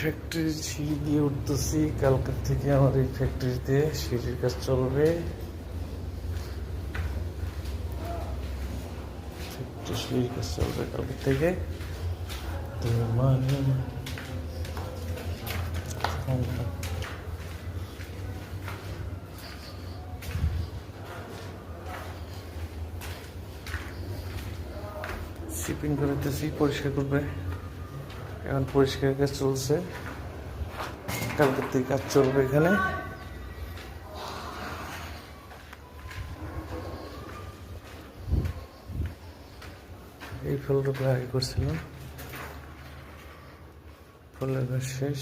ফ্যাক্টরির সিঁড়ি দিয়ে উঠতেছি। কালকের থেকে আমার এই ফ্যাক্টরিতে সিঁড়ির কাজ চলবে। সিঁড়ির কাজ চলবে কালকের থেকে। শিপিং করতেছি, পরিষ্কার করবে। এখন পরিষ্কার কাজ চলছে, কালকের থেকে কাজ চলবে এখানে। এই ফ্লোরটা আগে করছিলাম, ফ্লোরের কাজ শেষ।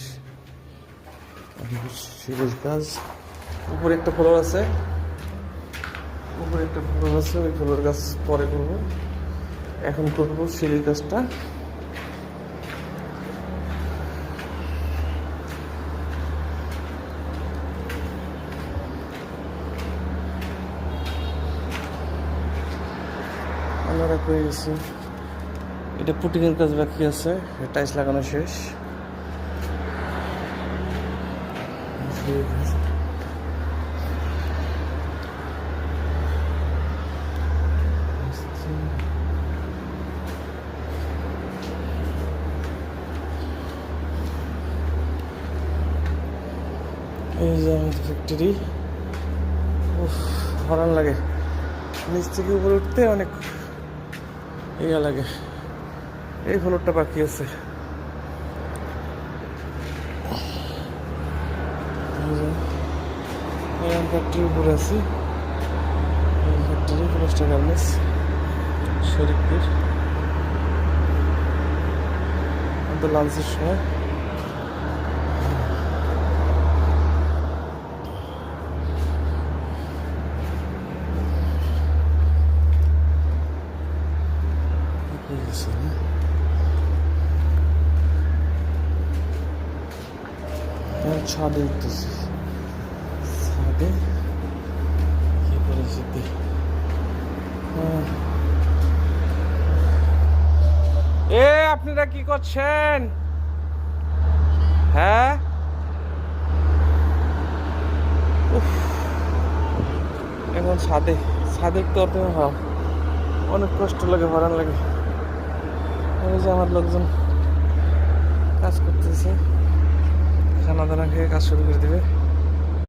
সিঁড়ির কাজ উপরে একটা ফ্লোর আছে, ওই ফ্লোরের কাজ পরে করবো। এখন করবো সিঁড়ির কাজটা। আমরা করে গেছি, এটা পুটিংয়ের কাজ বাকি আছে, টাইলস লাগানো শেষ। এই যে আমাদের ফ্যাক্টরি। হরান লাগে, নিচ থেকে উপরে উঠতে অনেক ইয়া লাগে। এই ফ্লোরটা বাকি আছে। ফ্যাক্টরির উপরে আছি, ফ্যাক্টরি প্লাস্টার গার্মেন্টস শরীফপুর। আমাদের লাঞ্চের সময়। ছাদে উঠতেছি, ছাদে কি পরিস্থিতি। আপনারা কি করছেন? হ্যাঁ, এখন ছাদে উঠতে অনেক কষ্ট লাগে, হরান লাগে। এই যে আমার লোকজন কাজ করতেছে, খানা দানা খেয়ে কাজ শুরু করে দেবে।